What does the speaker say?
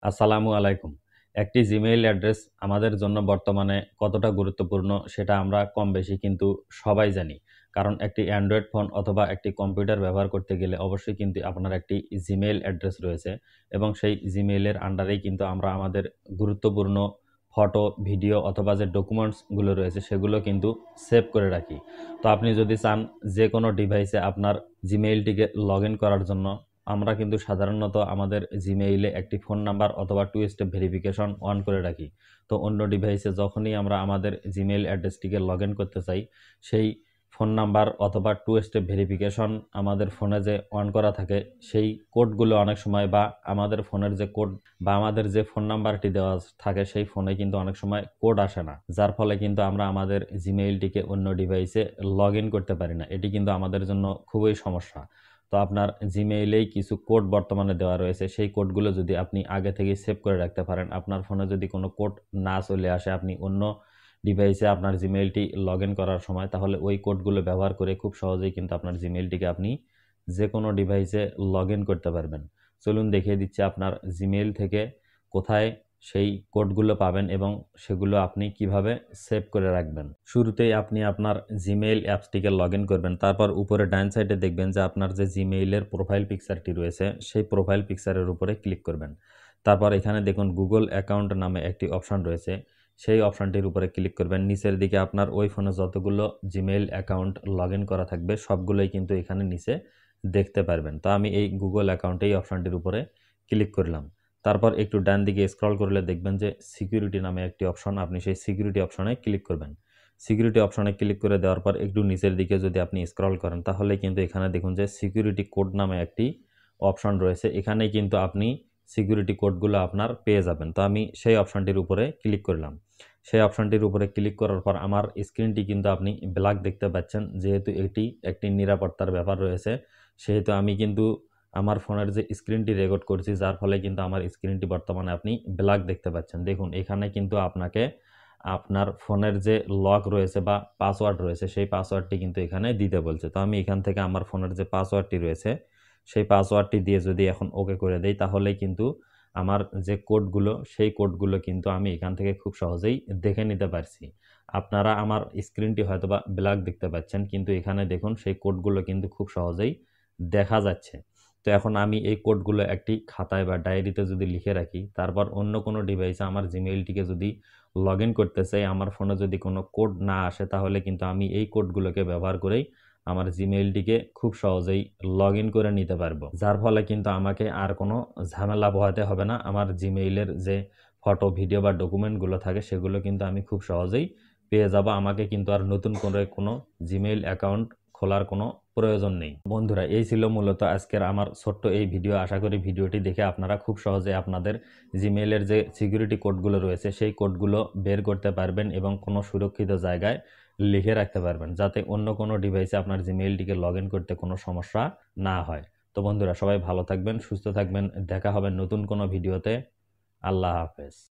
আসসালামু আলাইকুম। একটি জিমেইল অ্যাড্রেস আমাদের জন্য বর্তমানে কতটা গুরুত্বপূর্ণ সেটা আমরা কম বেশি কিন্তু সবাই জানি। কারণ একটি অ্যান্ড্রয়েড ফোন অথবা একটি কম্পিউটার ব্যবহার করতে গেলে অবশ্যই কিন্তু আপনার একটি জিমেইল অ্যাড্রেস রয়েছে এবং সেই জিমেইলের আন্ডারেই কিন্তু আমরা আমাদের গুরুত্বপূর্ণ ফটো, ভিডিও অথবা যে ডকুমেন্টসগুলো রয়েছে সেগুলো কিন্তু সেভ করে রাখি। তো আপনি যদি চান যেকোনো ডিভাইসে আপনার জিমেইলটিকে লগইন করার জন্য আমরা কিন্তু সাধারণত আমাদের জিমেইলে একটি ফোন নাম্বার অথবা টু স্টেপ ভেরিফিকেশন অন করে রাখি। তো অন্য ডিভাইসে যখনই আমরা আমাদের জিমেইল অ্যাড্রেসটিকে লগ ইন করতে চাই, সেই ফোন নাম্বার অথবা টু স্টেপ ভেরিফিকেশন আমাদের ফোনে যে অন করা থাকে, সেই কোডগুলো অনেক সময় বা আমাদের ফোনের যে কোড বা আমাদের যে ফোন নাম্বারটি দেওয়া থাকে সেই ফোনে কিন্তু অনেক সময় কোড আসে না। যার ফলে কিন্তু আমরা আমাদের জিমেইলটিকে অন্য ডিভাইসে লগ ইন করতে পারি না। এটি কিন্তু আমাদের জন্য খুবই সমস্যা। তো আপনার জিমেইলেই কিছু কোড বর্তমানে দেওয়া রয়েছে। সেই কোডগুলো যদি আপনি আগে থেকেই সেভ করে রাখতে পারেন, আপনার ফোনে যদি কোনো কোড না চলে আসে, আপনি অন্য ডিভাইসে আপনার জিমেইলটি লগ ইন করার সময়, তাহলে ওই কোডগুলো ব্যবহার করে খুব সহজেই কিন্তু আপনার জিমেইলটিকে আপনি যেকোনো ডিভাইসে লগ ইন করতে পারবেন। চলুন দেখিয়ে দিচ্ছি আপনার জিমেইল থেকে কোথায় সেই কোডগুলো পাবেন এবং সেগুলো আপনি কিভাবে সেভ করে রাখবেন। শুরুতেই আপনি আপনার জিমেইল অ্যাপসটিকে লগ ইন করবেন। তারপর উপরে ডান সাইডে দেখবেন যে আপনার যে জিমেইলের প্রোফাইল পিকচারটি রয়েছে, সেই প্রোফাইল পিকচারের উপরে ক্লিক করবেন। তারপর এখানে দেখুন গুগল অ্যাকাউন্ট নামে একটি অপশন রয়েছে। সেই অপশনটির উপরে ক্লিক করবেন। নিচের দিকে আপনার ওই ফোনে যতগুলো জিমেইল অ্যাকাউন্ট লগ ইন করা থাকবে সবগুলোই কিন্তু এখানে নিচে দেখতে পারবেন। তো আমি এই গুগল অ্যাকাউন্টে এই অপশনটির উপরে ক্লিক করলাম। তারপর একটু ডান দিকে স্ক্রল করলে দেখবেন যে সিকিউরিটি নামে একটি অপশন, আপনি সেই সিকিউরিটি অপশনে ক্লিক করবেন। সিকিউরিটি অপশনে ক্লিক করে দেওয়ার পর একটু নিচের দিকে যদি আপনি স্ক্রল করেন তাহলে কিন্তু এখানে দেখুন যে সিকিউরিটি কোড নামে একটি অপশন রয়েছে। এখানেই কিন্তু আপনি সিকিউরিটি কোডগুলো আপনার পেয়ে যাবেন। তো আমি সেই অপশনটির উপরে ক্লিক করলাম। সেই অপশনটির উপরে ক্লিক করার পর আমার স্ক্রিনটি কিন্তু আপনি ব্ল্যাক দেখতে পাচ্ছেন। যেহেতু এটি একটি নিরাপত্তার ব্যাপার রয়েছে, সেহেতু আমি কিন্তু আমার ফোনের যে স্ক্রিনটি রেকর্ড করছি, যার ফলে কিন্তু আমার স্ক্রিনটি বর্তমানে আপনি ব্ল্যাক দেখতে পাচ্ছেন। দেখুন এখানে কিন্তু আপনাকে আপনার ফোনের যে লক রয়েছে বা পাসওয়ার্ড রয়েছে, সেই পাসওয়ার্ডটি কিন্তু এখানে দিতে বলছে। তো আমি এখান থেকে আমার ফোনের যে পাসওয়ার্ডটি রয়েছে, সেই পাসওয়ার্ডটি দিয়ে যদি এখন ওকে করে দেই, তাহলেই কিন্তু আমার যে কোডগুলো, সেই কোডগুলো কিন্তু আমি এখান থেকে খুব সহজেই দেখে নিতে পারছি। আপনারা আমার স্ক্রিনটি হয়তোবা ব্ল্যাক দেখতে পাচ্ছেন, কিন্তু এখানে দেখুন সেই কোডগুলো কিন্তু খুব সহজেই দেখা যাচ্ছে। তো এখন আমি এই কোডগুলো একটি খাতায় বা ডায়েরিতে যদি লিখে রাখি, তারপর অন্য কোনো ডিভাইসে আমার জিমেইলটিকে যদি লগ ইন করতে চাই, আমার ফোনে যদি কোনো কোড না আসে, তাহলে কিন্তু আমি এই কোডগুলোকে ব্যবহার করেই আমার জিমেইলটিকে খুব সহজেই লগ ইন করে নিতে পারবো। যার ফলে কিন্তু আমাকে আর কোনো ঝামেলা পোহাতে হবে না। আমার জিমেইলের যে ফটো, ভিডিও বা ডকুমেন্টগুলো থাকে সেগুলো কিন্তু আমি খুব সহজেই পেয়ে যাব। আমাকে কিন্তু আর নতুন করে কোনো জিমেইল অ্যাকাউন্ট খোলার কোনো প্রয়োজন নেই। বন্ধুরা, এই ছিল মূলত আজকের আমার ছোট্ট এই ভিডিও। আশা করি ভিডিওটি দেখে আপনারা খুব সহজে আপনাদের জিমেইলের যে সিকিউরিটি কোডগুলো রয়েছে সেই কোডগুলো বের করতে পারবেন এবং কোনো সুরক্ষিত জায়গায় লিখে রাখতে পারবেন, যাতে অন্য কোনো ডিভাইসে আপনার জিমেইলটিকে লগ ইন করতে কোনো সমস্যা না হয়। তো বন্ধুরা, সবাই ভালো থাকবেন, সুস্থ থাকবেন। দেখা হবে নতুন কোনো ভিডিওতে। আল্লাহ হাফেজ।